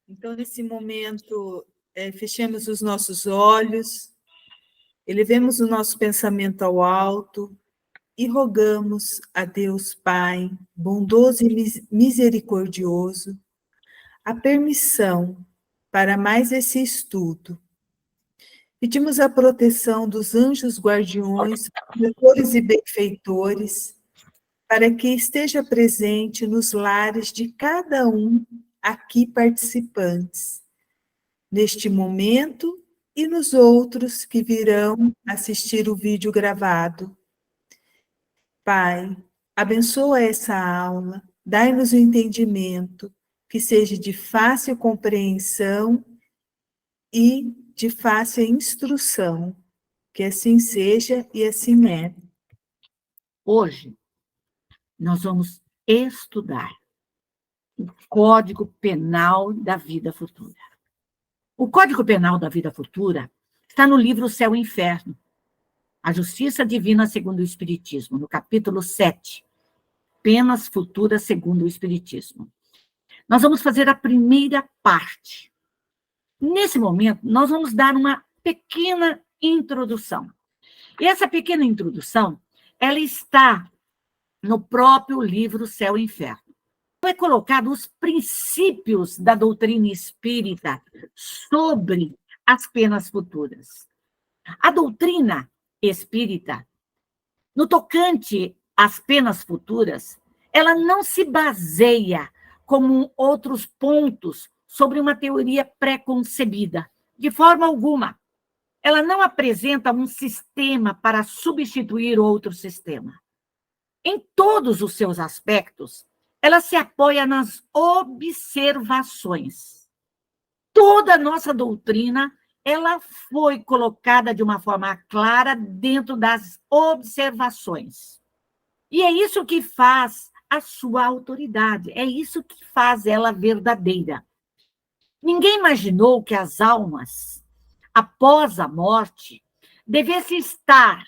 Então, nesse momento, fechemos os nossos olhos, elevemos o nosso pensamento ao alto e rogamos a Deus Pai, bondoso e misericordioso, a permissão para mais esse estudo. Pedimos a proteção dos anjos guardiões, protetores e benfeitores, para que esteja presente nos lares de cada um aqui participantes, neste momento e nos outros que virão assistir o vídeo gravado. Pai, abençoa essa aula, dai-nos o entendimento, que seja de fácil compreensão e de fácil instrução. Que assim seja e assim é. Hoje, nós vamos estudar o Código Penal da Vida Futura. O Código Penal da Vida Futura está no livro Céu e Inferno, a Justiça Divina segundo o Espiritismo, no capítulo 7, Penas Futuras segundo o Espiritismo. Nós vamos fazer a primeira parte. Nesse momento, nós vamos dar uma pequena introdução. E essa pequena introdução, ela está no próprio livro Céu e Inferno. É colocado os princípios da doutrina espírita sobre as penas futuras. A doutrina espírita, no tocante às penas futuras, ela não se baseia, como outros pontos, sobre uma teoria pré-concebida, de forma alguma. Ela não apresenta um sistema para substituir outro sistema. Em todos os seus aspectos, ela se apoia nas observações. Toda a nossa doutrina, ela foi colocada de uma forma clara dentro das observações. E é isso que faz a sua autoridade, é isso que faz ela verdadeira. Ninguém imaginou que as almas, após a morte, devessem estar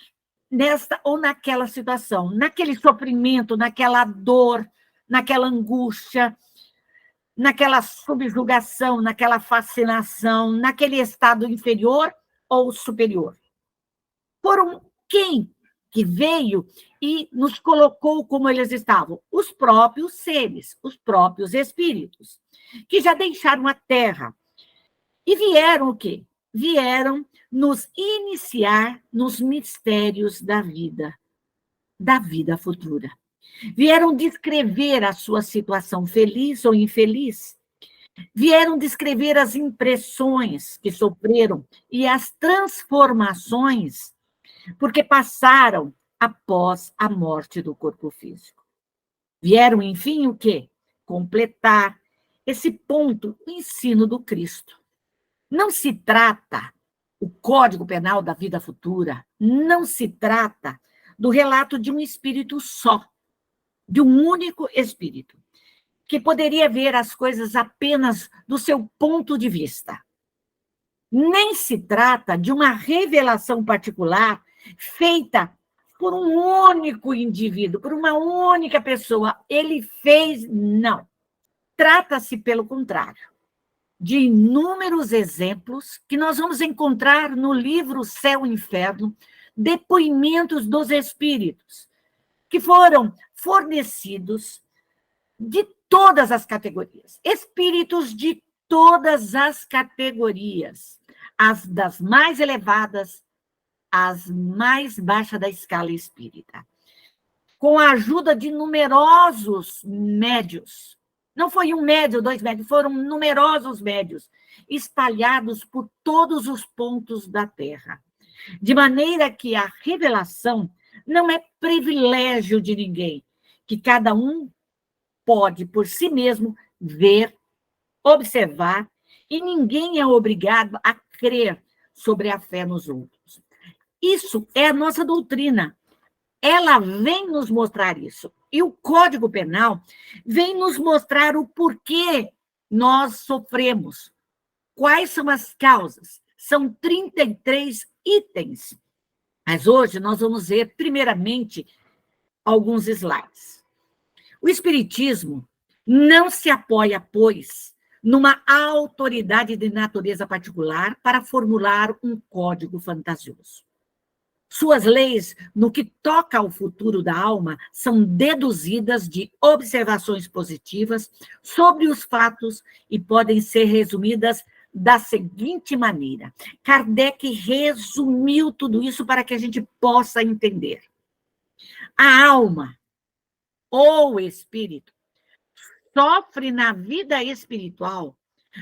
nesta ou naquela situação, naquele sofrimento, naquela dor, naquela angústia, naquela subjugação, naquela fascinação, naquele estado inferior ou superior. Foram quem que veio e nos colocou como eles estavam? Os próprios seres, os próprios espíritos, que já deixaram a Terra. E vieram o quê? Vieram nos iniciar nos mistérios da vida futura. Vieram descrever a sua situação feliz ou infeliz. Vieram descrever as impressões que sofreram e as transformações porque passaram após a morte do corpo físico. Vieram, enfim, o quê? Completar esse ponto, o ensino do Cristo. Não se trata, o Código Penal da Vida Futura, não se trata do relato de um espírito só, de um único espírito, que poderia ver as coisas apenas do seu ponto de vista. Nem se trata de uma revelação particular feita por um único indivíduo, por uma única pessoa. Ele fez, não. Trata-se, pelo contrário, de inúmeros exemplos que nós vamos encontrar no livro Céu e Inferno, depoimentos dos espíritos, que foram fornecidos de todas as categorias, espíritos de todas as categorias, as das mais elevadas às mais baixas da escala espírita, com a ajuda de numerosos médios. Não foi um médio, 2 médios, foram numerosos médios, espalhados por todos os pontos da Terra, de maneira que a revelação não é privilégio de ninguém, que cada um pode, por si mesmo, ver, observar, e ninguém é obrigado a crer sobre a fé nos outros. Isso é a nossa doutrina. Ela vem nos mostrar isso. E o Código Penal vem nos mostrar o porquê nós sofremos. Quais são as causas? São 33 itens. Mas hoje nós vamos ver, primeiramente, alguns slides. O Espiritismo não se apoia, pois, numa autoridade de natureza particular para formular um código fantasioso. Suas leis, no que toca ao futuro da alma, são deduzidas de observações positivas sobre os fatos e podem ser resumidas da seguinte maneira. Kardec resumiu tudo isso para que a gente possa entender. A alma ou o espírito sofre na vida espiritual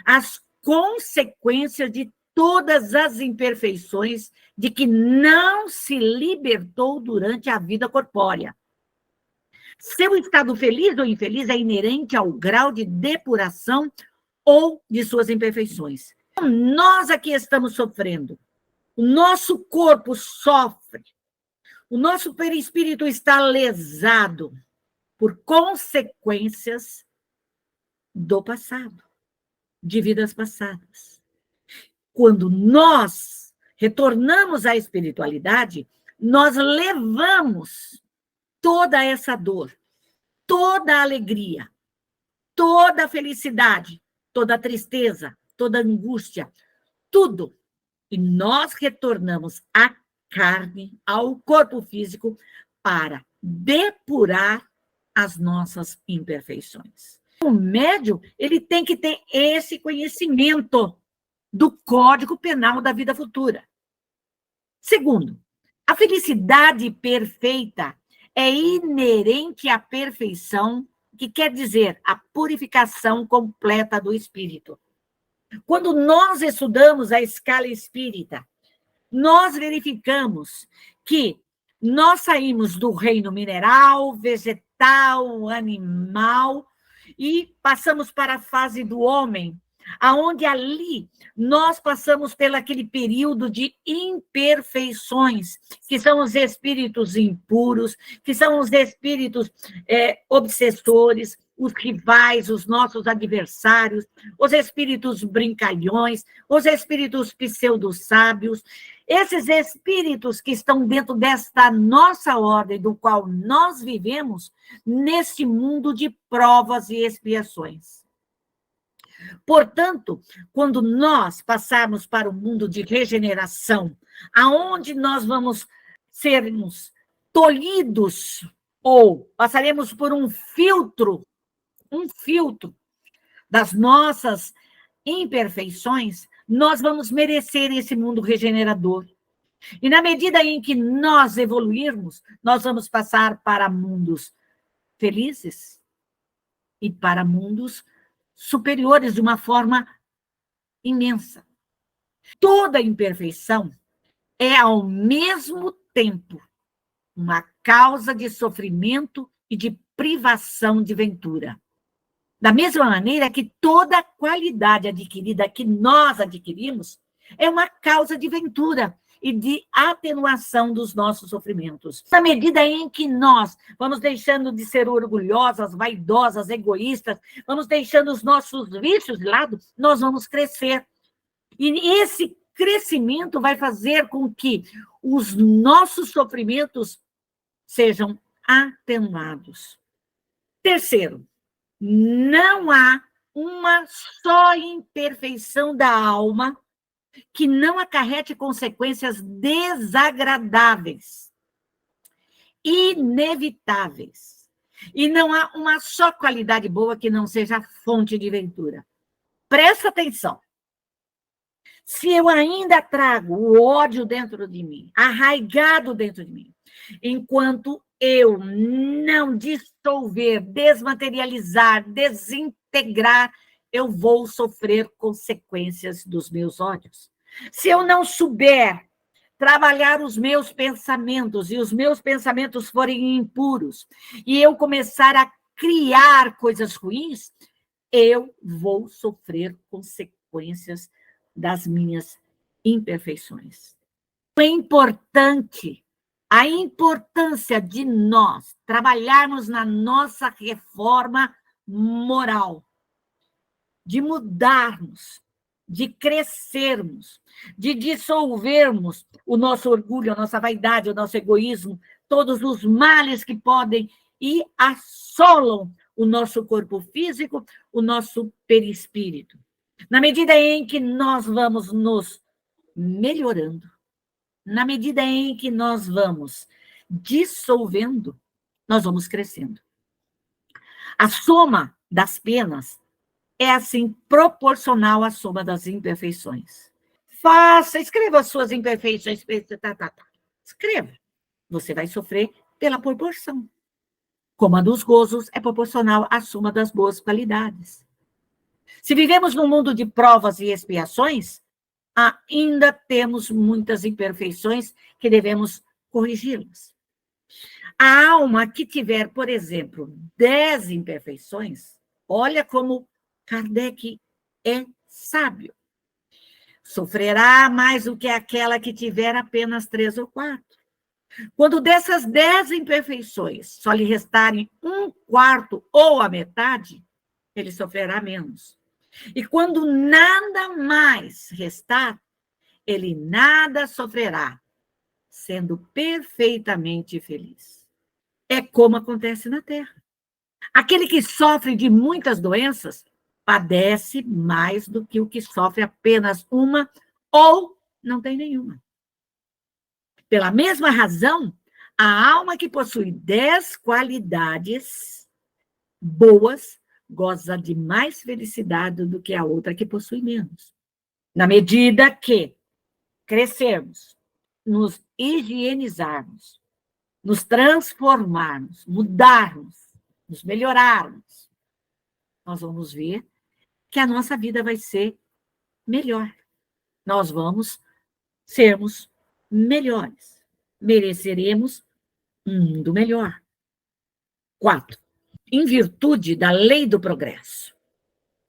as consequências de todas as imperfeições de que não se libertou durante a vida corpórea. Seu estado feliz ou infeliz é inerente ao grau de depuração ou de suas imperfeições. Nós aqui estamos sofrendo. O nosso corpo sofre. O nosso perispírito está lesado por consequências do passado, de vidas passadas. Quando nós retornamos à espiritualidade, nós levamos toda essa dor, toda a alegria, toda a felicidade, toda a tristeza, toda a angústia, tudo. E nós retornamos à carne, ao corpo físico, para depurar as nossas imperfeições. O médium, ele tem que ter esse conhecimento do Código Penal da vida futura. Segundo, a felicidade perfeita é inerente à perfeição, que quer dizer a purificação completa do espírito. Quando nós estudamos a escala espírita, nós verificamos que nós saímos do reino mineral, vegetal, animal, e passamos para a fase do homem, aonde ali nós passamos pelo aquele período de imperfeições, que são os espíritos impuros, que são os espíritos obsessores, os rivais, os nossos adversários, os espíritos brincalhões, os espíritos pseudo-sábios, esses espíritos que estão dentro desta nossa ordem, do qual nós vivemos, neste mundo de provas e expiações. Portanto, quando nós passarmos para o mundo de regeneração, aonde nós vamos sermos tolhidos, ou passaremos por um filtro das nossas imperfeições, nós vamos merecer esse mundo regenerador. E na medida em que nós evoluirmos, nós vamos passar para mundos felizes e para mundos superiores de uma forma imensa. Toda imperfeição é, ao mesmo tempo, uma causa de sofrimento e de privação de ventura. Da mesma maneira que toda qualidade adquirida que nós adquirimos é uma causa de ventura e de atenuação dos nossos sofrimentos. Na medida em que nós vamos deixando de ser orgulhosas, vaidosas, egoístas, vamos deixando os nossos vícios de lado, nós vamos crescer. E esse crescimento vai fazer com que os nossos sofrimentos sejam atenuados. Terceiro, não há uma só imperfeição da alma que não acarrete consequências desagradáveis, inevitáveis. E não há uma só qualidade boa que não seja fonte de ventura. Presta atenção. Se eu ainda trago o ódio dentro de mim, arraigado dentro de mim, enquanto eu não dissolver, desmaterializar, desintegrar, eu vou sofrer consequências dos meus ódios. Se eu não souber trabalhar os meus pensamentos, e os meus pensamentos forem impuros, e eu começar a criar coisas ruins, eu vou sofrer consequências das minhas imperfeições. É importante a importância de nós trabalharmos na nossa reforma moral, de mudarmos, de crescermos, de dissolvermos o nosso orgulho, a nossa vaidade, o nosso egoísmo, todos os males que podem e assolam o nosso corpo físico, o nosso perispírito. Na medida em que nós vamos nos melhorando, na medida em que nós vamos dissolvendo, nós vamos crescendo. A soma das penas é, assim, proporcional à soma das imperfeições. Escreva as suas imperfeições. Escreva. Você vai sofrer pela proporção. Como a dos gozos é proporcional à soma das boas qualidades. Se vivemos num mundo de provas e expiações, ainda temos muitas imperfeições que devemos corrigi-las. A alma que tiver, por exemplo, 10 imperfeições, olha como Kardec é sábio. Sofrerá mais do que aquela que tiver apenas 3 ou 4. Quando dessas 10 imperfeições só lhe restarem 1/4 ou a metade, ele sofrerá menos. E quando nada mais restar, ele nada sofrerá, sendo perfeitamente feliz. É como acontece na Terra. Aquele que sofre de muitas doenças padece mais do que o que sofre apenas uma ou não tem nenhuma. Pela mesma razão, a alma que possui 10 qualidades boas goza de mais felicidade do que a outra que possui menos. Na medida que crescermos, nos higienizarmos, nos transformarmos, mudarmos, nos melhorarmos, nós vamos ver que a nossa vida vai ser melhor. Nós vamos sermos melhores. Mereceremos um mundo melhor. 4. Em virtude da lei do progresso,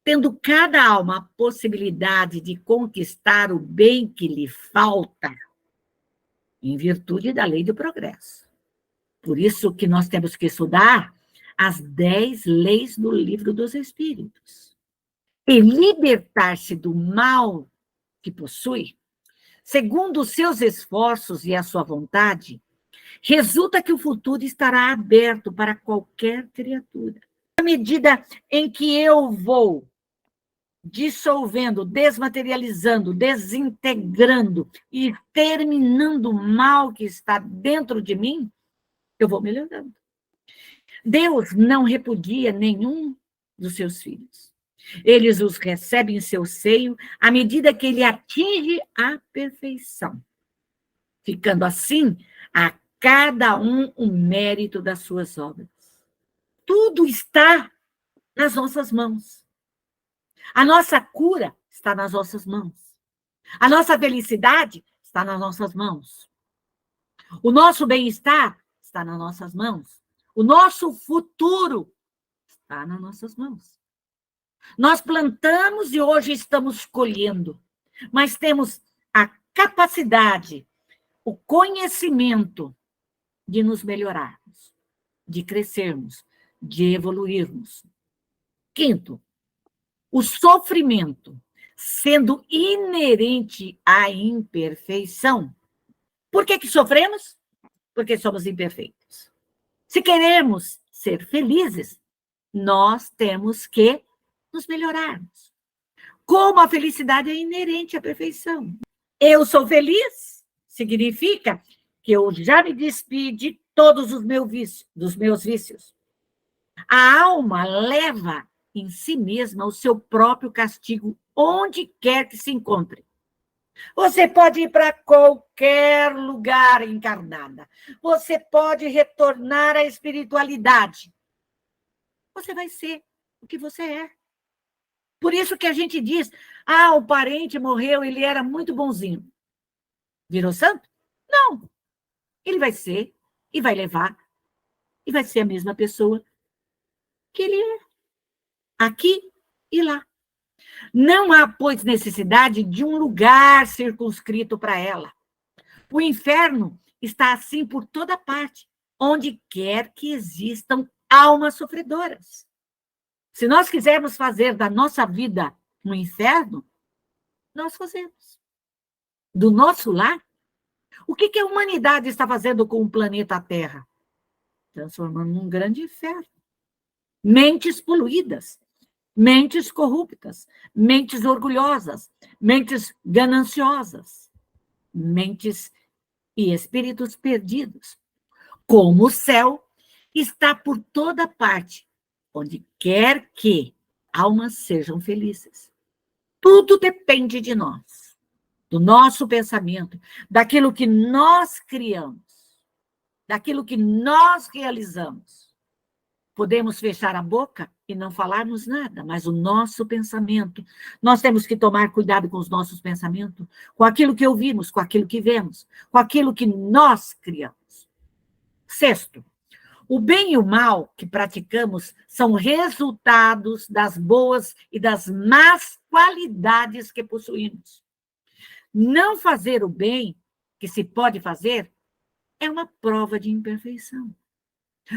tendo cada alma a possibilidade de conquistar o bem que lhe falta, em virtude da lei do progresso. Por isso que nós temos que estudar as 10 leis do Livro dos Espíritos. E libertar-se do mal que possui, segundo os seus esforços e a sua vontade, resulta que o futuro estará aberto para qualquer criatura. À medida em que eu vou dissolvendo, desmaterializando, desintegrando e terminando o mal que está dentro de mim, eu vou melhorando. Deus não repudia nenhum dos seus filhos. Eles os recebem em seu seio à medida que ele atinge a perfeição, ficando assim a cada um o mérito das suas obras. Tudo está nas nossas mãos. A nossa cura está nas nossas mãos. A nossa felicidade está nas nossas mãos. O nosso bem-estar está nas nossas mãos. O nosso futuro está nas nossas mãos. Nós plantamos e hoje estamos colhendo, mas temos a capacidade, o conhecimento de nos melhorarmos, de crescermos, de evoluirmos. 5, o sofrimento, sendo inerente à imperfeição. Por que sofremos? Porque somos imperfeitos. Se queremos ser felizes, nós temos que nos melhorarmos. Como a felicidade é inerente à perfeição. Eu sou feliz, significa que eu já me despi de todos os dos meus vícios. A alma leva em si mesma o seu próprio castigo, onde quer que se encontre. Você pode ir para qualquer lugar encarnada. Você pode retornar à espiritualidade. Você vai ser o que você é. Por isso que a gente diz, o parente morreu, ele era muito bonzinho. Virou santo? Não. Ele vai ser, e vai levar, e vai ser a mesma pessoa que ele é. Aqui e lá. Não há, pois, necessidade de um lugar circunscrito para ela. O inferno está assim por toda parte, onde quer que existam almas sofredoras. Se nós quisermos fazer da nossa vida um inferno, nós fazemos. Do nosso lar, o que a humanidade está fazendo com o planeta Terra? Transformando num grande inferno. mentes poluídas, mentes corruptas, mentes orgulhosas, mentes gananciosas, mentes e espíritos perdidos. Como o céu está por toda parte, onde quer que almas sejam felizes. Tudo depende de nós, do nosso pensamento, daquilo que nós criamos, daquilo que nós realizamos. Podemos fechar a boca e não falarmos nada, mas o nosso pensamento, nós temos que tomar cuidado com os nossos pensamentos, com aquilo que ouvimos, com aquilo que vemos, com aquilo que nós criamos. Sexto, o bem e o mal que praticamos são resultados das boas e das más qualidades que possuímos. Não fazer o bem que se pode fazer é uma prova de imperfeição.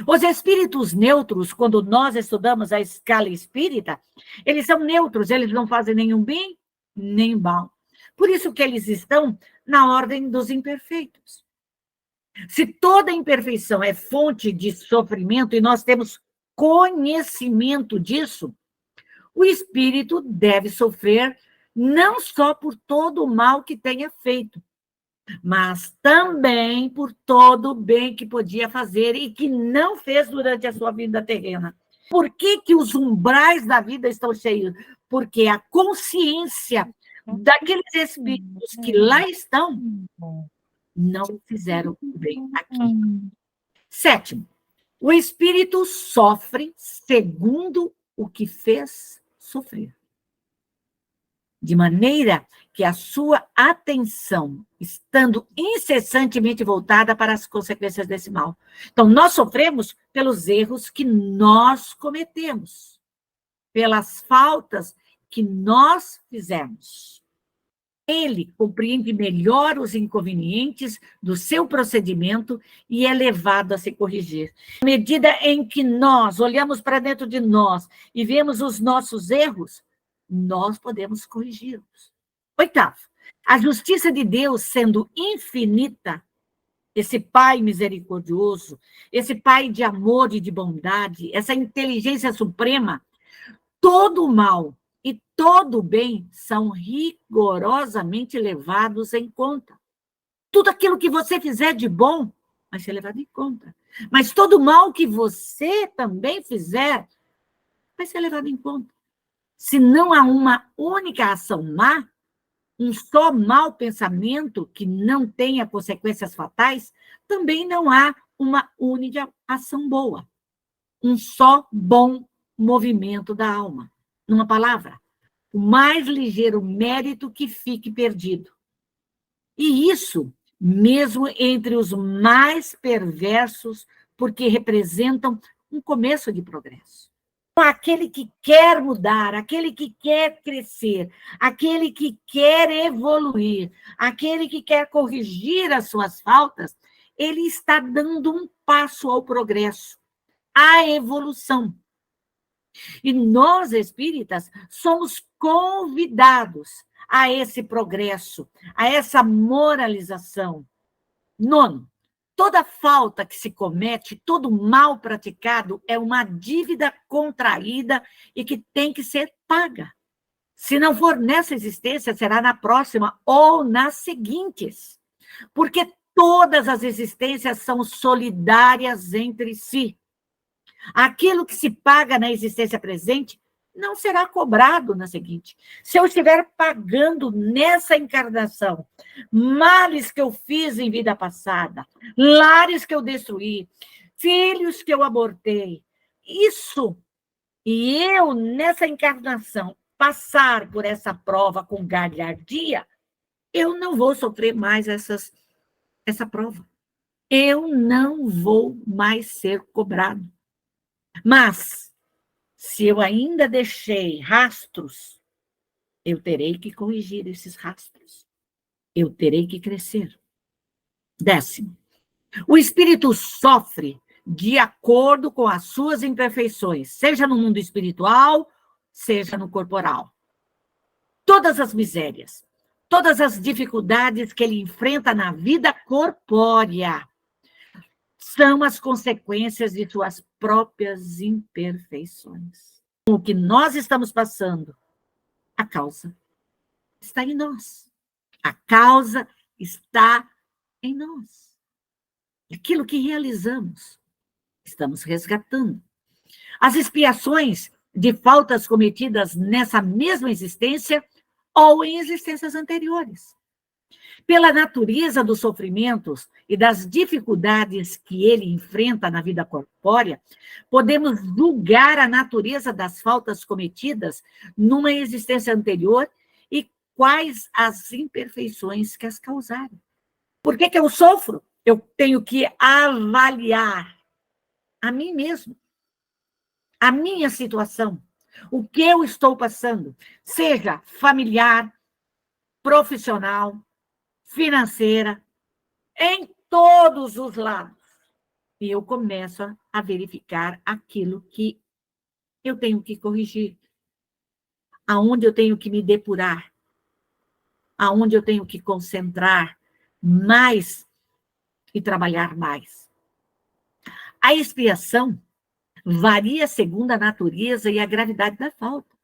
Os espíritos neutros, quando nós estudamos a escala espírita, eles são neutros, eles não fazem nenhum bem, nem mal. Por isso que eles estão na ordem dos imperfeitos. Se toda imperfeição é fonte de sofrimento e nós temos conhecimento disso, o espírito deve sofrer não só por todo o mal que tenha feito, mas também por todo o bem que podia fazer e que não fez durante a sua vida terrena. Por que que os umbrais da vida estão cheios? Porque a consciência daqueles espíritos que lá estão não fizeram o bem aqui. Sétimo, o espírito sofre segundo o que fez sofrer. De maneira que a sua atenção, estando incessantemente voltada para as consequências desse mal. Então, nós sofremos pelos erros que nós cometemos, pelas faltas que nós fizemos. Ele compreende melhor os inconvenientes do seu procedimento e é levado a se corrigir. À medida em que nós olhamos para dentro de nós e vemos os nossos erros, nós podemos corrigi-los. Oitavo, a justiça de Deus sendo infinita, esse Pai misericordioso, esse Pai de amor e de bondade, essa inteligência suprema, todo o mal e todo o bem são rigorosamente levados em conta. Tudo aquilo que você fizer de bom vai ser levado em conta. Mas todo o mal que você também fizer vai ser levado em conta. Se não há uma única ação má, um só mau pensamento que não tenha consequências fatais, também não há uma única ação boa. Um só bom movimento da alma. Numa palavra, o mais ligeiro mérito que fique perdido. E isso, mesmo entre os mais perversos, porque representam um começo de progresso. Aquele que quer mudar, aquele que quer crescer, aquele que quer evoluir, aquele que quer corrigir as suas faltas, ele está dando um passo ao progresso, à evolução. E nós, espíritas, somos convidados a esse progresso, a essa moralização. Nono, toda falta que se comete, todo mal praticado é uma dívida contraída e que tem que ser paga. Se não for nessa existência, será na próxima ou nas seguintes. Porque todas as existências são solidárias entre si. Aquilo que se paga na existência presente não será cobrado na seguinte. Se eu estiver pagando nessa encarnação males que eu fiz em vida passada, lares que eu destruí, filhos que eu abortei, isso, e eu nessa encarnação passar por essa prova com galhardia, eu não vou sofrer mais essa prova. Eu não vou mais ser cobrado. Mas, se eu ainda deixei rastros, eu terei que corrigir esses rastros. Eu terei que crescer. 10º, o espírito sofre de acordo com as suas imperfeições, seja no mundo espiritual, seja no corporal. Todas as misérias, todas as dificuldades que ele enfrenta na vida corpórea, são as consequências de suas próprias imperfeições. O que nós estamos passando, a causa está em nós. A causa está em nós. Aquilo que realizamos, estamos resgatando. As expiações de faltas cometidas nessa mesma existência ou em existências anteriores. Pela natureza dos sofrimentos e das dificuldades que ele enfrenta na vida corpórea, podemos julgar a natureza das faltas cometidas numa existência anterior e quais as imperfeições que as causaram. Por que eu sofro? Eu tenho que avaliar a mim mesmo, a minha situação, o que eu estou passando, seja familiar, profissional, financeira, em todos os lados. E eu começo a verificar aquilo que eu tenho que corrigir, aonde eu tenho que me depurar, aonde eu tenho que concentrar mais e trabalhar mais. A expiação varia segundo a natureza e a gravidade da falta.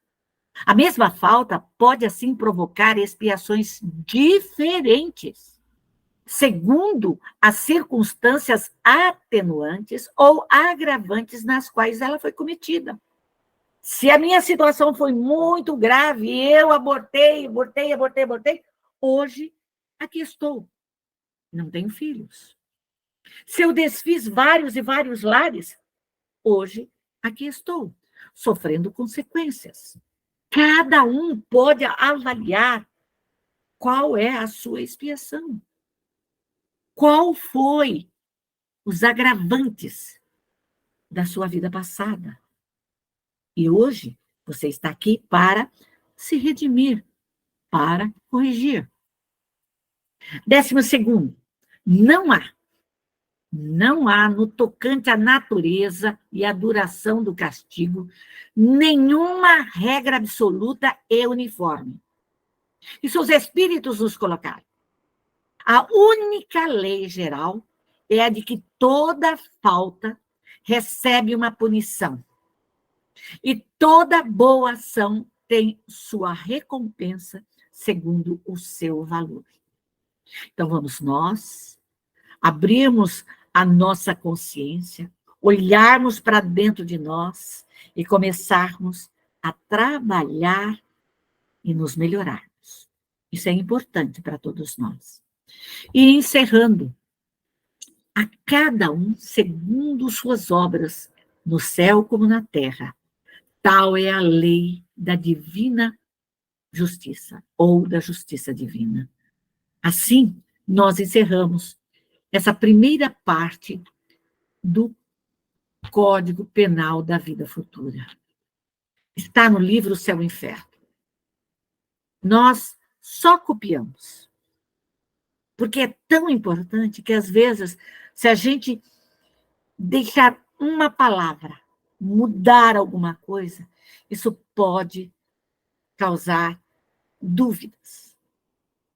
A mesma falta pode, assim, provocar expiações diferentes, segundo as circunstâncias atenuantes ou agravantes nas quais ela foi cometida. Se a minha situação foi muito grave, eu abortei, hoje aqui estou. Não tenho filhos. Se eu desfiz vários e vários lares, hoje aqui estou, sofrendo consequências. Cada um pode avaliar qual é a sua expiação. Qual foi os agravantes da sua vida passada? E hoje você está aqui para se redimir, para corrigir. 12º, não há no tocante à natureza e à duração do castigo nenhuma regra absoluta e uniforme. Isso os espíritos nos colocaram. A única lei geral é a de que toda falta recebe uma punição. E toda boa ação tem sua recompensa segundo o seu valor. Então, vamos nós abrirmos a nossa consciência, olharmos para dentro de nós e começarmos a trabalhar e nos melhorarmos. Isso é importante para todos nós. E encerrando, a cada um segundo suas obras, no céu como na terra. Tal é a lei da divina justiça, ou da justiça divina. Assim, nós encerramos essa primeira parte do Código Penal da Vida Futura. Está no livro Céu e Inferno. Nós só copiamos. Porque é tão importante que, às vezes, se a gente deixar uma palavra, mudar alguma coisa, isso pode causar dúvidas.